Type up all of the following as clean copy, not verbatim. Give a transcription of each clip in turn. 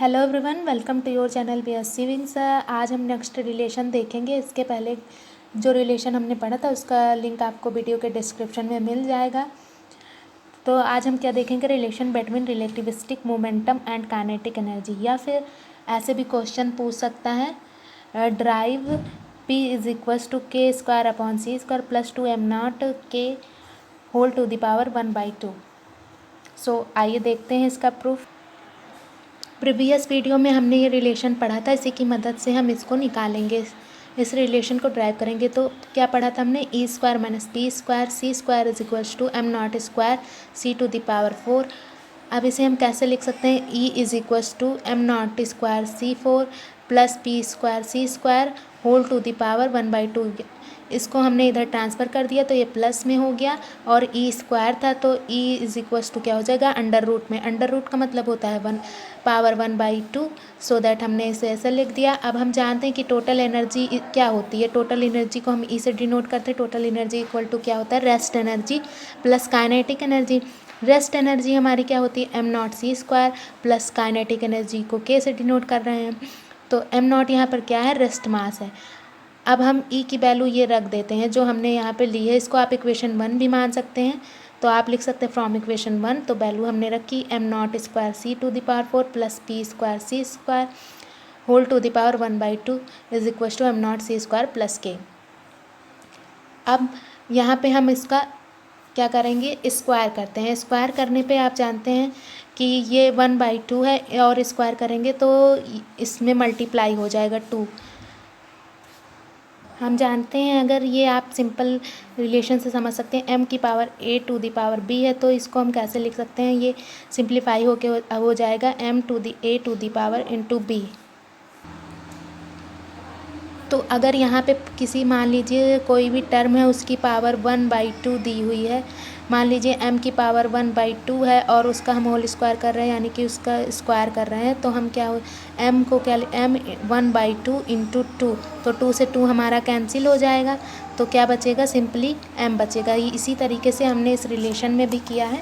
Hello everyone, welcome to your channel BSc wings. आज हम next relation देखेंगे। इसके पहले जो रिलेशन हमने पढ़ा था उसका लिंक आपको वीडियो के डिस्क्रिप्शन में मिल जाएगा। तो आज हम क्या देखेंगे, relation between relativistic momentum and kinetic energy. या फिर ऐसे भी क्वेश्चन पूछ सकता है, drive P is equals to K square upon c square plus 2m0 K whole to the power 1/2। So आइए देखते हैं इसका प्रूफ। प्रीवियस वीडियो में हमने ये रिलेशन पढ़ा था, इसी की मदद से हम इसको निकालेंगे, इस रिलेशन को ड्राइव करेंगे। तो क्या पढ़ा था हमने, E square minus P square C square is equals to m0 square C to the power 4। अब इसे हम कैसे लिख सकते हैं, E is equals to m0 square C4 plus P square C square whole to the power 1/2। इसको हमने इधर ट्रांसफ़र कर दिया तो ये प्लस में हो गया, और ई स्क्वायर था तो ई इज इक्वल्स टू क्या हो जाएगा, अंडर रूट में। अंडर रूट का मतलब होता है पावर 1/2। सो दैट हमने इसे ऐसे लिख दिया। अब हम जानते हैं कि टोटल एनर्जी क्या होती है। टोटल एनर्जी को हम ई से डिनोट करते हैं। टोटल एनर्जी इक्वल टू क्या होता है, rest energy plus kinetic energy. Rest energy हमारी क्या होती है, m0 c square plus kinetic energy को के से डिनोट कर रहे हैं। तो m0 यहाँ पर क्या है, रेस्ट मास है। अब हम ई की वैल्यू ये रख देते हैं जो हमने यहाँ पे ली है। इसको आप इक्वेशन 1 भी मान सकते हैं। तो आप लिख सकते हैं फ्रॉम इक्वेशन 1। तो वैल्यू हमने रखी m0 square C to the power 4 plus P square C square whole to the power 1/2 is equal to m0 c square plus K. अब यहाँ पे हम इसका क्या करेंगे, स्क्वायर करते हैं। स्क्वायर करने पे आप जानते हैं कि ये 1/2 है, और स्क्वायर करेंगे तो इसमें मल्टीप्लाई हो जाएगा 2। हम जानते हैं, अगर ये आप सिंपल रिलेशन से समझ सकते हैं, m की power a to the power b है, तो इसको हम कैसे लिख सकते हैं, ये सिंप्लीफाई हो जाएगा m to the a to the power into b। तो अगर यहाँ पे किसी, मान लीजिए कोई भी टर्म है, उसकी पावर 1/2 दी हुई है। मान लीजिए m की पावर 1/2 है और उसका हम होल स्क्वायर कर रहे हैं, यानी कि उसका स्क्वायर कर रहे हैं। तो हम क्या हो, m को क्या, m 1/2 इंटू 2, तो 2 से 2 हमारा कैंसिल हो जाएगा। तो क्या बचेगा, सिंपली m बचेगा। इसी तरीके से हमने इस रिलेशन में भी किया है।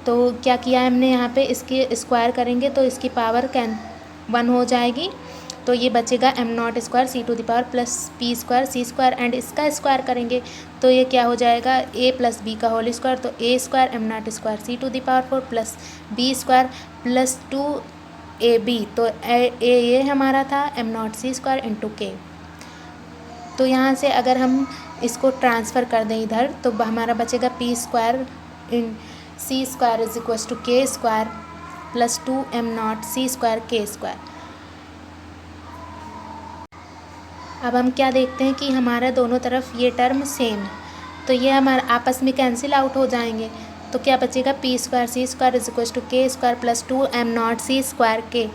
तो क्या किया है हमने, यहाँ पे इसके स्क्वायर करेंगे तो इसकी पावर 1 हो जाएगी। तो ये बचेगा m0 square C to the power plus P square C square, and इसका स्क्वायर करेंगे तो ये क्या हो जाएगा, a प्लस बी का होल स्क्वायर। तो a square m0 square C to the power 4 plus B square plus 2ab। तो ये हमारा था m0 सी स्क्वायर इंटू के। तो यहाँ से अगर हम इसको ट्रांसफ़र कर दें इधर, तो हमारा बचेगा p square in c square is equal to K square plus 2m0 c square K square. अब हम क्या देखते हैं कि हमारा दोनों तरफ ये टर्म सेम है, तो ये हमारा आपस में कैंसिल आउट हो जाएंगे। तो क्या बचेगा, p square C square is equal to K square plus 2m0 c square K.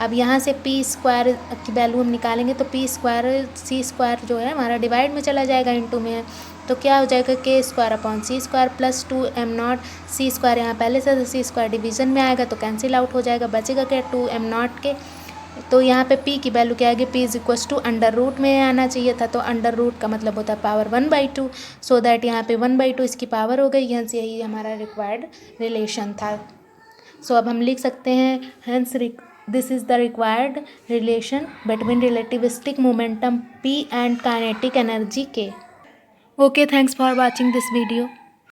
अब यहाँ से पी स्क्वायर की वैल्यू हम निकालेंगे तो पी स्क्वायर सी स्क्वायर जो है हमारा डिवाइड में चला जाएगा, इंटू में है। तो क्या हो जाएगा, के square upon c square plus 2m0 c square. यहाँ पहले से सी स्क्वायर डिवीजन में आएगा तो कैंसिल आउट हो जाएगा, बचेगा क्या, 2m0 के। तो यहाँ पे p की वैल्यू क्या आएगी, p is equal to under root में आना चाहिए था। तो अंडर रूट का मतलब होता है पावर 1/2। सो दैट यहाँ पे 1/2 इसकी पावर हो गई। हंस यही हमारा रिक्वायर्ड रिलेशन था। सो अब हम लिख सकते हैं, हंस this is the required relation between relativistic momentum p and kinetic energy k। Okay, thanks for watching this video.